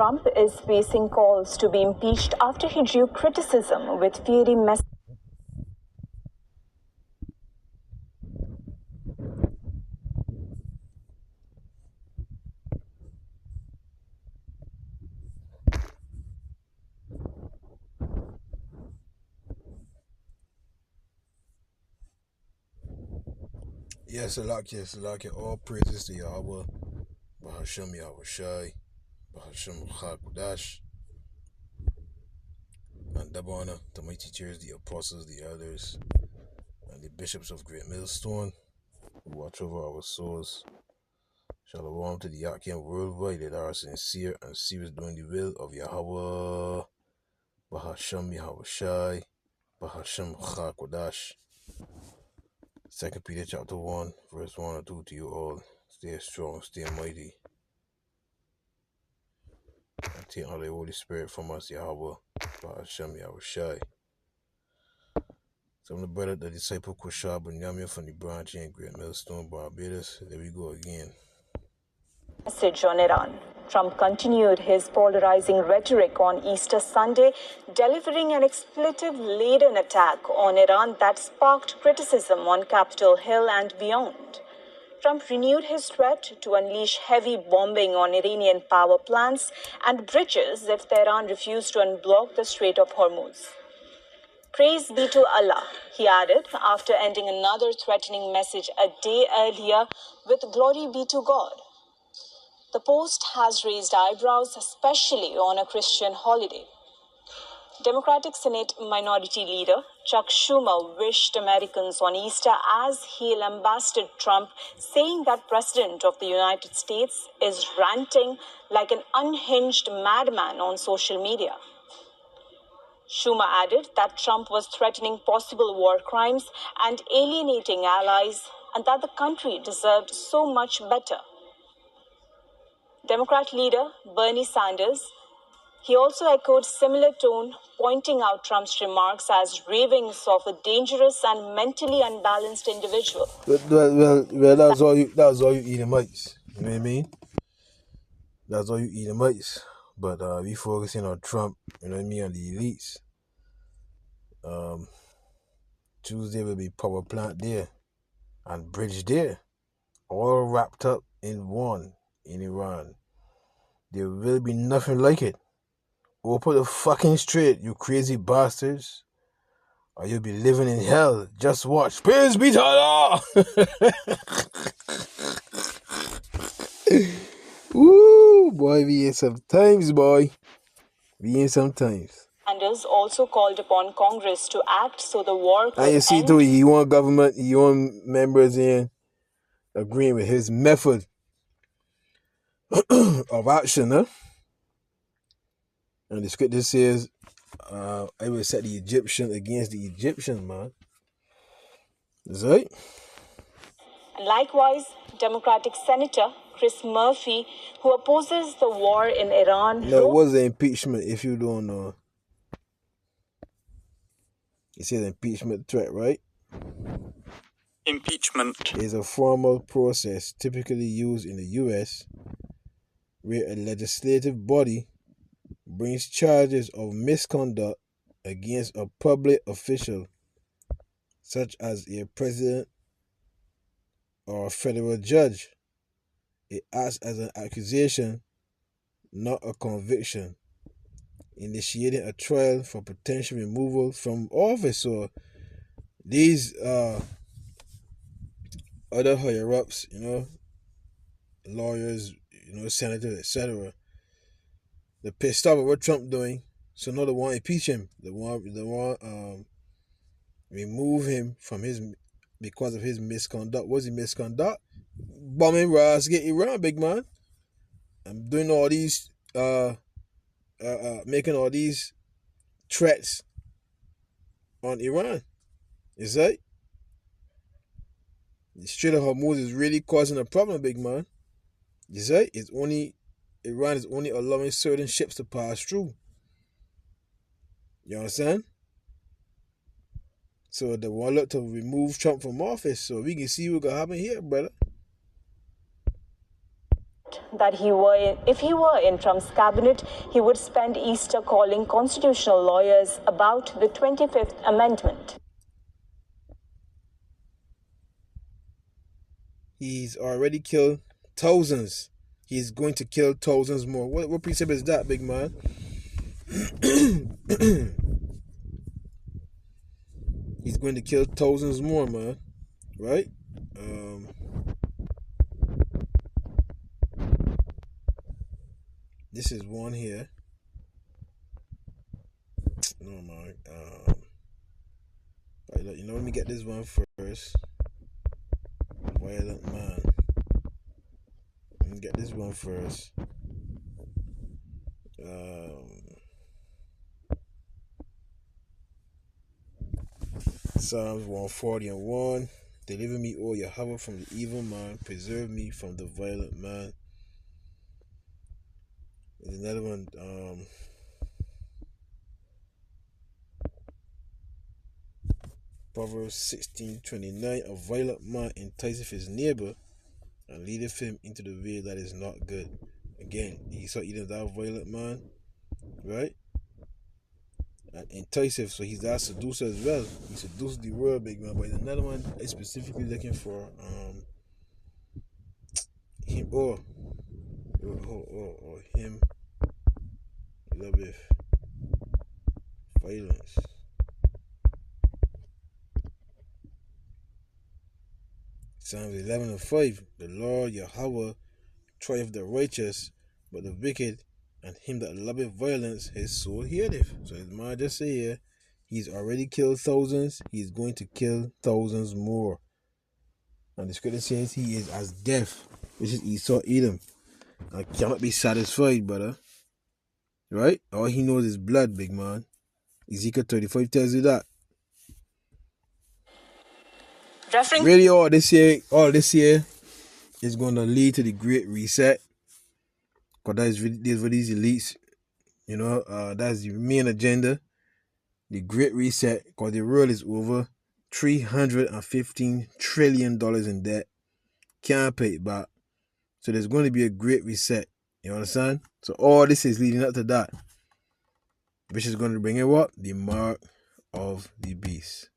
Trump is facing calls to be impeached after he drew criticism with fiery messages. Yes, Salakia, all praises to Yahweh, Bahashem Yahweh Shai, Bahashem Chakudash, and double honor to my teachers, the apostles, the elders, and the bishops of Great Millstone, who watch over our souls. Shalom to the Yakim worldwide that are sincere and serious doing the will of Yahweh, Bahashem Yahweh Shai, Bahashem Chakudash. 2 Peter chapter 1, verse 1 or 2 to you all. Stay strong, stay mighty. And take all the Holy Spirit from us, Yahweh, Bahashem Yahweh Shai. So I'm the brother, the disciple Kushab Bunyamia from the branch in Great Millstone, Barbados. There we go again. Message on Iran. Trump continued his polarizing rhetoric on Easter Sunday, delivering an expletive-laden attack on Iran that sparked criticism on Capitol Hill and beyond. Trump renewed his threat to unleash heavy bombing on Iranian power plants and bridges if Tehran refused to unblock the Strait of Hormuz. Praise be to Allah, he added, after ending another threatening message a day earlier with glory be to God. The post has raised eyebrows, especially on a Christian holiday. Democratic Senate Minority Leader Chuck Schumer wished Americans on Easter as he lambasted Trump, saying that President of the United States is ranting like an unhinged madman on social media. Schumer added that Trump was threatening possible war crimes and alienating allies, and that the country deserved so much better. Democrat leader Bernie Sanders, he also echoed similar tone, pointing out Trump's remarks as ravings of a dangerous and mentally unbalanced individual. Well, that's all you Edomites. You know what I mean? That's all you Edomites. But we focusing on Trump, you know what I mean, on the elites. Tuesday will be power plant there and bridge there, all wrapped up in one in Iran. There will be nothing like it. Open the fucking strait, you crazy bastards, or you'll be living in hell. Just watch. Praise be to Allah! Woo, boy, we in some times, boy. We in some times. Sanders also called upon Congress to act so the war could And you see, end. too, he want government, he want members in agreeing with his method of action, huh? And the scripture says, I will set the Egyptian against the Egyptians, man. That's right. Likewise, Democratic Senator Chris Murphy, who opposes the war in Iran, No, it was an impeachment, if you don't know. It says impeachment threat, right? Impeachment is a formal process typically used in the U.S. where a legislative body brings charges of misconduct against a public official, such as a president or a federal judge. It acts as an accusation, not a conviction, initiating a trial for potential removal from office. So these other higher-ups, lawyers, senators, etc., they're pissed off at what Trump doing, so now they want to impeach him. They want remove him from because of his misconduct. What's his misconduct? Bombing get Iran, big man. I'm doing all these making all these threats on Iran. Is that the Strait of Hormuz is really causing a problem, big man? Is that Iran is only allowing certain ships to pass through. You understand? So they want to remove Trump from office, so we can see what's gonna happen here, brother. that if he were in Trump's cabinet, he would spend Easter calling constitutional lawyers about the 25th Amendment. He's already killed thousands. He's going to kill thousands more. What precept is that, big man? He's going to kill thousands more, man. Right? This is one here. No, man. Let me get this one first. Violent man. Let me get this one first. Psalms 140:1. Deliver me, O Yahweh, from the evil man. Preserve me from the violent man. There's another one. Proverbs 16:29. A violent man enticeth his neighbor and leadeth him into the way that is not good. Again, he saw either that violent man, right? And enticeth, so he's that seducer as well. He seduces the world, big man. But another one is specifically looking for him or him loveth violence. Psalms 11:5. The Lord Yahweh trieth the righteous, but the wicked and him that loveth violence, his soul hateth. So his man just say here, he's already killed thousands, he's going to kill thousands more. And the scripture says he is as death, which is Esau Edom. I cannot be satisfied, brother. Right? All he knows is blood, big man. Ezekiel 35 tells you that. Really, all this year is going to lead to the Great Reset. Because that's for these elites. That's the main agenda. The Great Reset. Because the world is over. $315 trillion in debt. Can't pay it back. So there's going to be a Great Reset. You understand? So all this is leading up to that. Which is going to bring in what? The mark of the beast.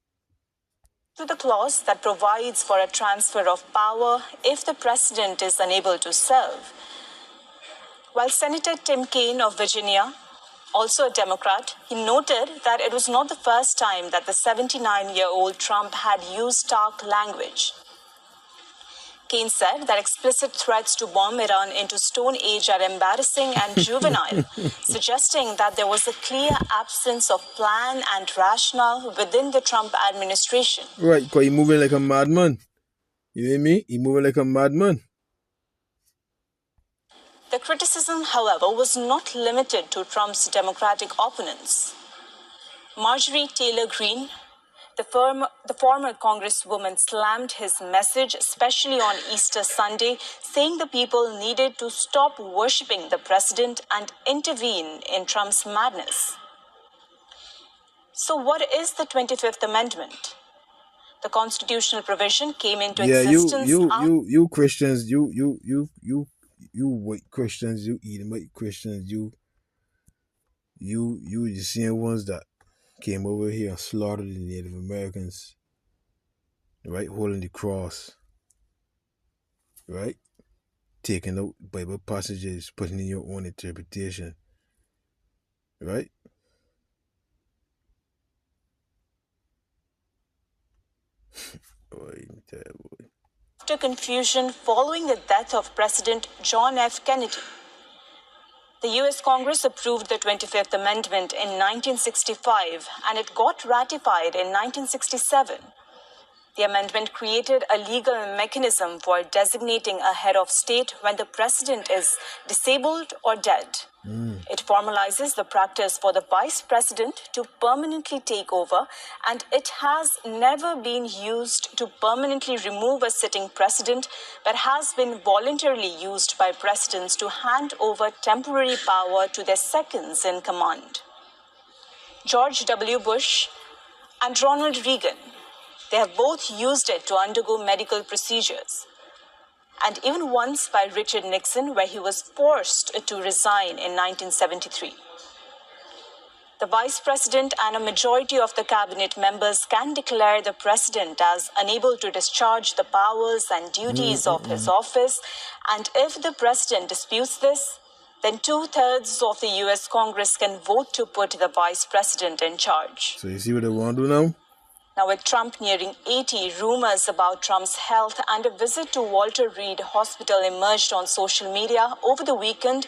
To the clause that provides for a transfer of power if the president is unable to serve. While Senator Tim Kaine of Virginia, also a Democrat, he noted that it was not the first time that the 79-year-old Trump had used stark language. Kaine said that explicit threats to bomb Iran into Stone Age are embarrassing and juvenile, suggesting that there was a clear absence of plan and rationale within the Trump administration. Right, because he's moving like a madman. You hear me? He's moving like a madman. The criticism, however, was not limited to Trump's Democratic opponents. Marjorie Taylor Greene, the former Congresswoman, slammed his message, especially on Easter Sunday, saying the people needed to stop worshipping the president and intervene in Trump's madness. So what is the 25th Amendment? The constitutional provision came into existence. You Christians, you white Christians, you Edomite Christians, you the same ones that came over here and slaughtered the Native Americans, right? Holding the cross, right? Taking out Bible passages, putting in your own interpretation, right? After confusion following the death of President John F. Kennedy, the U.S. Congress approved the 25th Amendment in 1965 and it got ratified in 1967. The amendment created a legal mechanism for designating a head of state when the president is disabled or dead. It formalizes the practice for the vice president to permanently take over, and it has never been used to permanently remove a sitting president, but has been voluntarily used by presidents to hand over temporary power to their seconds in command. George W. Bush and Ronald Reagan, they have both used it to undergo medical procedures. and even once by Richard Nixon, where he was forced to resign in 1973. The Vice President and a majority of the cabinet members can declare the President as unable to discharge the powers and duties of his office, and if the President disputes this, then 2/3 of the US Congress can vote to put the Vice President in charge. So you see what they want to do now? Now, with Trump nearing 80, rumors about Trump's health and a visit to Walter Reed Hospital emerged on social media over the weekend,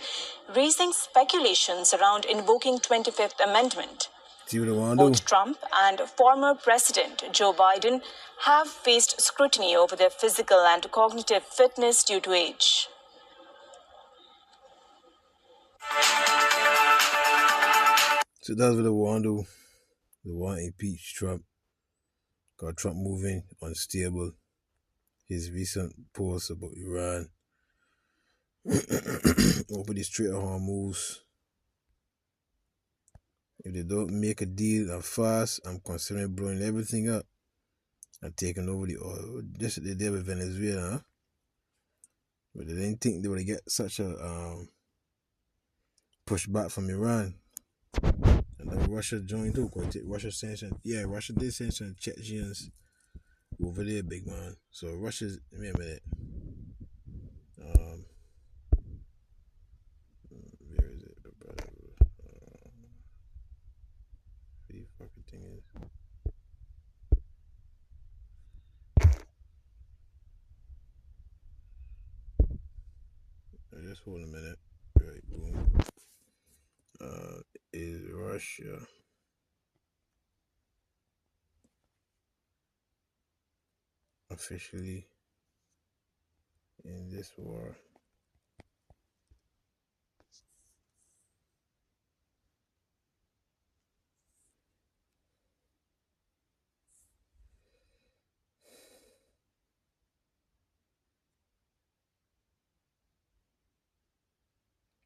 raising speculations around invoking 25th Amendment. See what they want to do? Both Trump and former President Joe Biden have faced scrutiny over their physical and cognitive fitness due to age. So that's what they want to do. They want to impeach Trump. Got Trump moving unstable. His recent posts about Iran. Over the Strait of Hormuz. If they don't make a deal and fast, I'm considering blowing everything up and taking over the oil. Just what they did with Venezuela, huh? But they didn't think they would get such a pushback from Iran. And then Russia joined too. Russia did sanction Chechens over there, big man. So Russia's, wait a minute. Where is it? The fucking thing is. Just hold a minute. Right, boom. Is Russia officially in this war?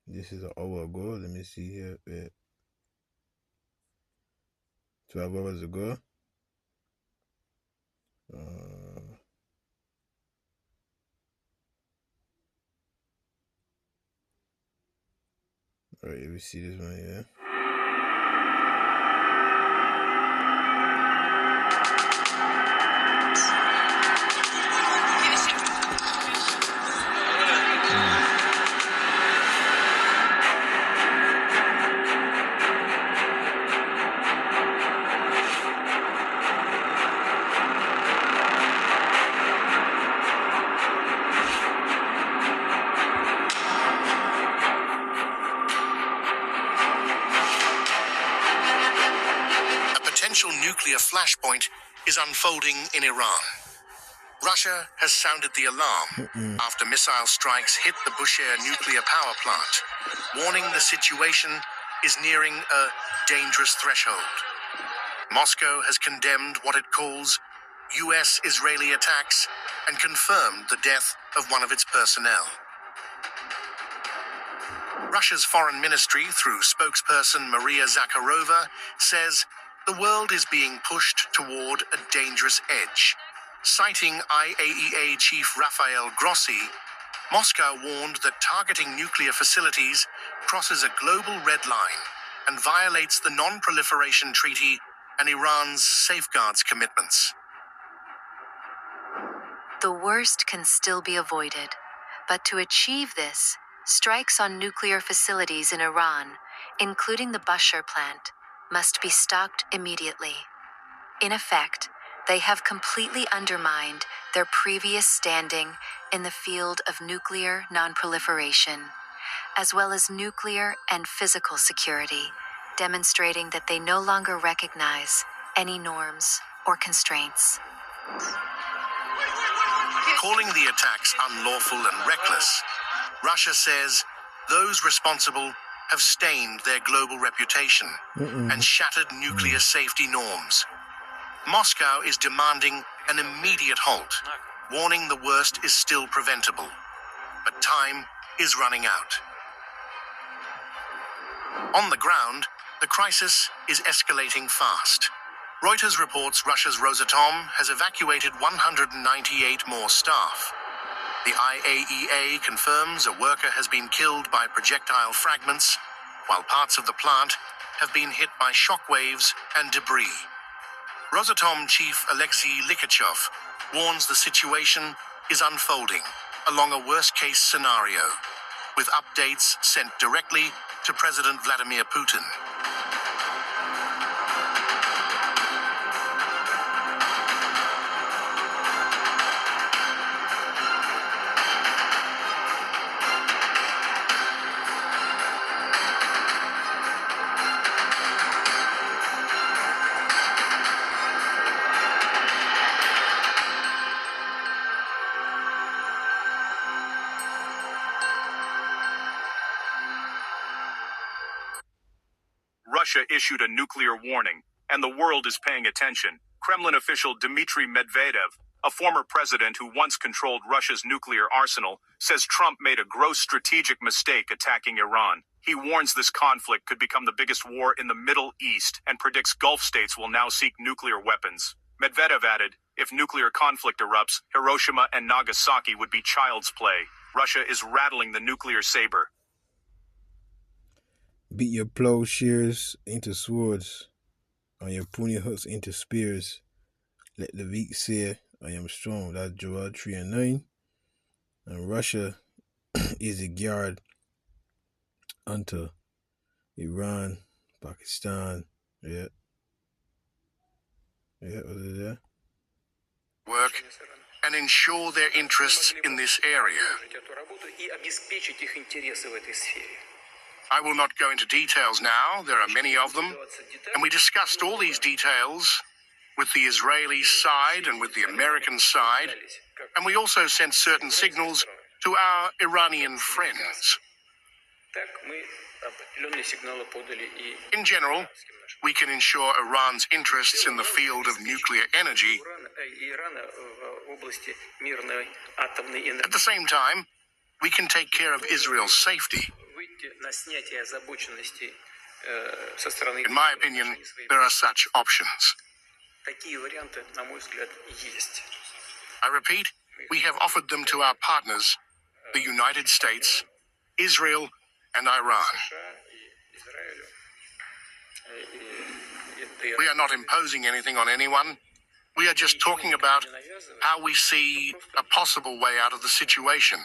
This is an hour ago. Let me see here. 12 hours ago. Alright, let me see this one here. Nuclear flashpoint is unfolding in Iran. Russia has sounded the alarm after missile strikes hit the Bushehr nuclear power plant, warning the situation is nearing a dangerous threshold. Moscow has condemned what it calls US-Israeli attacks and confirmed the death of one of its personnel. Russia's foreign ministry, through spokesperson Maria Zakharova, says the world is being pushed toward a dangerous edge. Citing IAEA chief Rafael Grossi, Moscow warned that targeting nuclear facilities crosses a global red line and violates the Non-Proliferation Treaty and Iran's safeguards commitments. The worst can still be avoided, but to achieve this, strikes on nuclear facilities in Iran, including the Bushehr plant, must be stopped immediately. In effect, they have completely undermined their previous standing in the field of nuclear non-proliferation, as well as nuclear and physical security, demonstrating that they no longer recognize any norms or constraints. Calling the attacks unlawful and reckless, Russia says those responsible have stained their global reputation and shattered nuclear safety norms. Moscow is demanding an immediate halt, warning the worst is still preventable. But time is running out. On the ground, the crisis is escalating fast. Reuters reports Russia's Rosatom has evacuated 198 more staff. The IAEA confirms a worker has been killed by projectile fragments, while parts of the plant have been hit by shockwaves and debris. Rosatom chief Alexei Likhachov warns the situation is unfolding along a worst-case scenario, with updates sent directly to President Vladimir Putin. Russia issued a nuclear warning, and the world is paying attention. Kremlin official Dmitry Medvedev, a former president who once controlled Russia's nuclear arsenal, says Trump made a gross strategic mistake attacking Iran. He warns this conflict could become the biggest war in the Middle East and predicts Gulf states will now seek nuclear weapons. Medvedev added, if nuclear conflict erupts, Hiroshima and Nagasaki would be child's play. Russia is rattling the nuclear saber. Beat your plowshares into swords, and your pruning hooks into spears. Let the weak say, I am strong. That's Joel 3:9. And Russia is a guard unto Iran, Pakistan. Yeah, was it there? Work and ensure their interests in this area. I will not go into details now, there are many of them, and we discussed all these details with the Israeli side and with the American side, and we also sent certain signals to our Iranian friends. In general, we can ensure Iran's interests in the field of nuclear energy. At the same time, we can take care of Israel's safety. In my opinion, there are such options. I repeat, we have offered them to our partners, the United States, Israel, and Iran. We are not imposing anything on anyone. We are just talking about how we see a possible way out of the situation.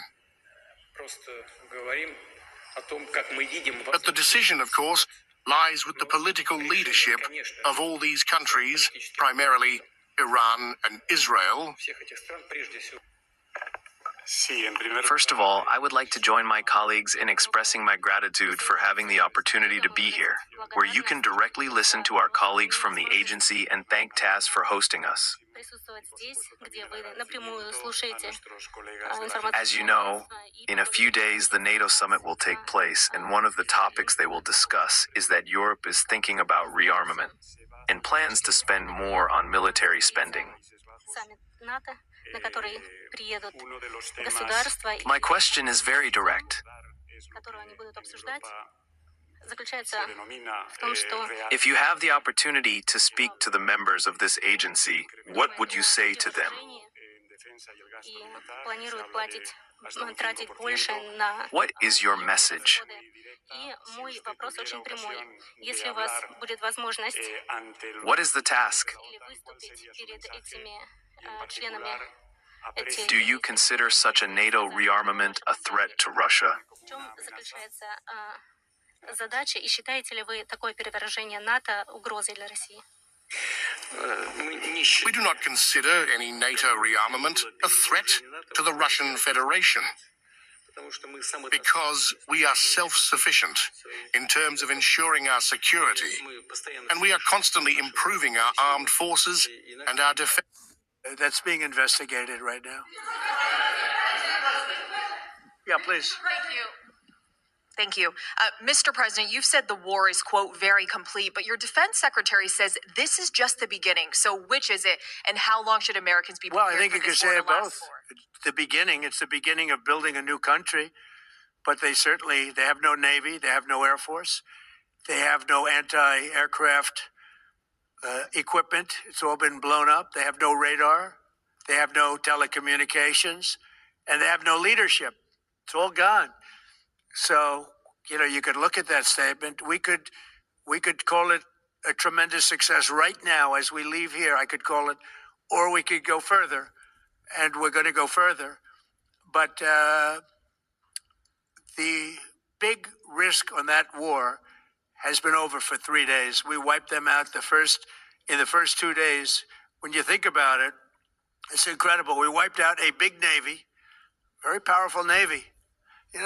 But the decision, of course, lies with the political leadership of all these countries, primarily Iran and Israel. First of all, I would like to join my colleagues in expressing my gratitude for having the opportunity to be here, where you can directly listen to our colleagues from the agency and thank TASS for hosting us. As you know, in a few days the NATO summit will take place, and one of the topics they will discuss is that Europe is thinking about rearmament and plans to spend more on military spending. My question is very direct. If you have the opportunity to speak to the members of this agency, what would you say to them? What is your message? What is the task? Do you consider such a NATO rearmament a threat to Russia? We do not consider any NATO rearmament a threat to the Russian Federation, because we are self-sufficient in terms of ensuring our security, and we are constantly improving our armed forces and our defense. That's being investigated right now. Yeah, please. Thank you. Mr. President, you've said the war is, quote, very complete, but your defense secretary says this is just the beginning. So which is it, and how long should Americans be prepared Well, I think you could say it both. It's the beginning of building a new country, but they have no Navy, they have no Air Force, they have no anti-aircraft equipment. It's all been blown up. They have no radar, they have no telecommunications, and they have no leadership. It's all gone. So, you could look at that statement. We could call it a tremendous success right now as we leave here. I could call it, or we could go further, and we're going to go further. But the big risk on that war has been over for 3 days. We wiped them out in the first 2 days. When you think about it, it's incredible. We wiped out a big navy, very powerful navy.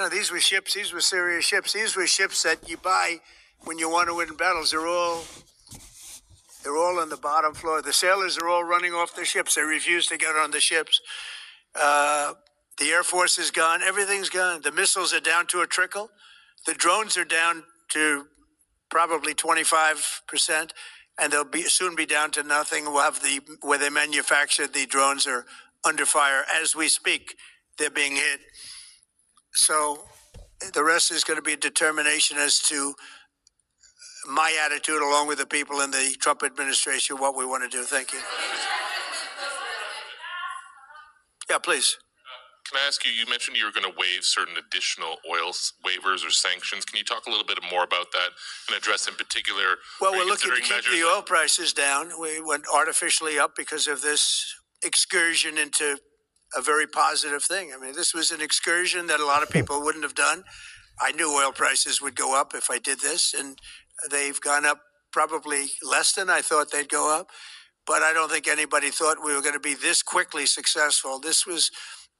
These were ships. These were serious ships. These were ships that you buy when you want to win battles. They're all on the bottom floor. The sailors are all running off the ships. They refuse to get on the ships. The Air Force is gone. Everything's gone. The missiles are down to a trickle. The drones are down to probably 25%, and they'll soon be down to nothing. We'll have where they manufacture the drones are under fire as we speak. They're being hit. So the rest is going to be determination as to my attitude, along with the people in the Trump administration, what we want to do. Thank you. Yeah, please. Can I ask you, you mentioned you were going to waive certain additional oil waivers or sanctions. Can you talk a little bit more about that and address in particular? Well, we're looking to keep the oil prices down. We went artificially up because of this excursion into a very positive thing. I mean, this was an excursion that a lot of people wouldn't have done. I knew oil prices would go up if I did this, and they've gone up probably less than I thought they'd go up. But I don't think anybody thought we were going to be this quickly successful. This was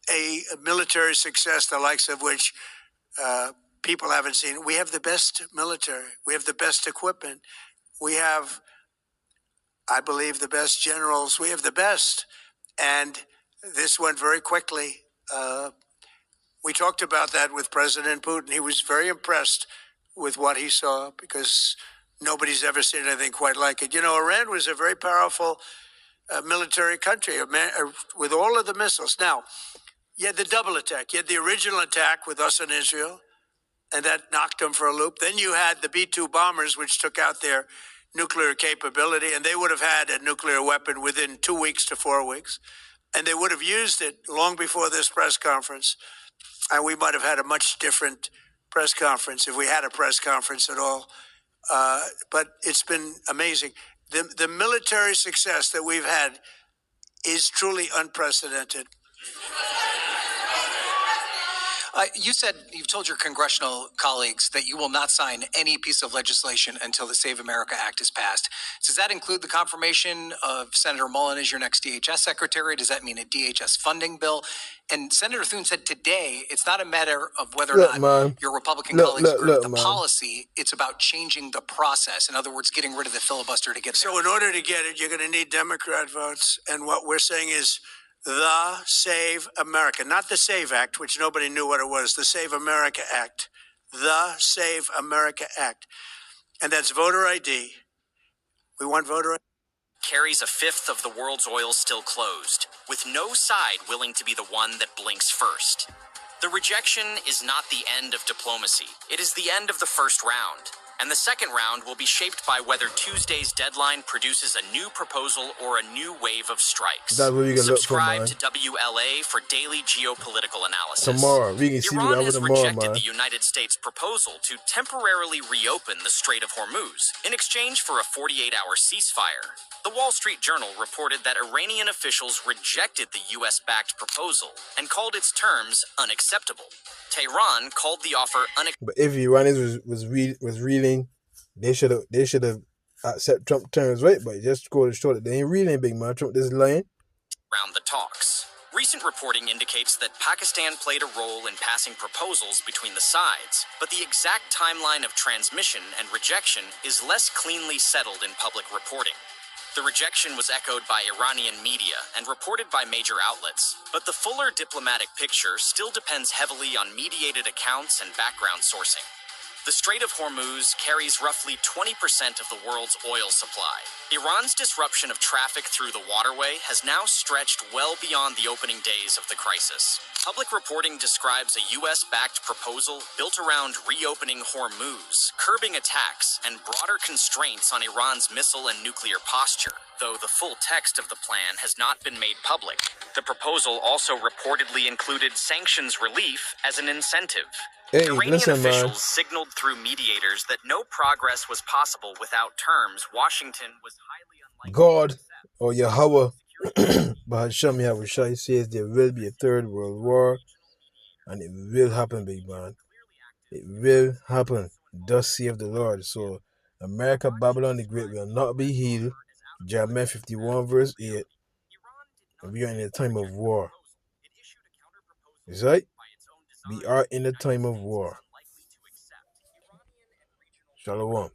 a military success, the likes of which people haven't seen. We have the best military. We have the best equipment. We have, I believe, the best generals. We have the best. And this went very quickly. We talked about that with President Putin. He was very impressed with what he saw because nobody's ever seen anything quite like it. Iran was a very powerful military country with all of the missiles. Now, you had the double attack. You had the original attack with us and Israel, and that knocked them for a loop. Then you had the B-2 bombers, which took out their nuclear capability, and they would have had a nuclear weapon within 2 weeks to 4 weeks. And they would have used it long before this press conference. And we might have had a much different press conference if we had a press conference at all. But it's been amazing. The military success that we've had is truly unprecedented. You've told your congressional colleagues that you will not sign any piece of legislation until the Save America Act is passed. Does that include the confirmation of Senator Mullen as your next DHS secretary? Does that mean a DHS funding bill? And Senator Thune said today, it's not a matter of whether or not your Republican colleagues agree with the policy. It's about changing the process. In other words, getting rid of the filibuster to get there. So in order to get it, you're going to need Democrat votes. And what we're saying is the Save America, not the Save Act, which nobody knew what it was, the Save America Act, the Save America Act. And that's voter ID. We want voter ID. Carries a fifth of the world's oil still closed, with no side willing to be the one that blinks first. The rejection is not the end of diplomacy. It is the end of the first round. And the second round will be shaped by whether Tuesday's deadline produces a new proposal or a new wave of strikes. Subscribe to WLA for daily geopolitical analysis. Tomorrow, we can see Iran has rejected the United States proposal to temporarily reopen the Strait of Hormuz in exchange for a 48-hour ceasefire. The Wall Street Journal reported that Iranian officials rejected the U.S.-backed proposal and called its terms unacceptable. Tehran called the offer unacceptable. But if the Iranians was reading, they should have accept Trump terms, right? But just go to show that they ain't reading, big man. Trump is lying. Around the talks. Recent reporting indicates that Pakistan played a role in passing proposals between the sides, but the exact timeline of transmission and rejection is less cleanly settled in public reporting. The rejection was echoed by Iranian media and reported by major outlets, but the fuller diplomatic picture still depends heavily on mediated accounts and background sourcing. The Strait of Hormuz carries roughly 20% of the world's oil supply. Iran's disruption of traffic through the waterway has now stretched well beyond the opening days of the crisis. Public reporting describes a U.S.-backed proposal built around reopening Hormuz, curbing attacks, and broader constraints on Iran's missile and nuclear posture, though the full text of the plan has not been made public. The proposal also reportedly included sanctions relief as an incentive. Hey, Iranian listen, man. officials signaled through mediators that no progress was possible without terms Washington was highly unlikely God to accept. or Yahweh, Bahasham Yahushai says there will be a third world war, and it will happen, big man. It will happen. Thus saith the Lord. So, America, Babylon the Great will not be healed. Jeremiah 51 verse 8. And we are in a time of war. Is right? We are in a time of war. Shalom.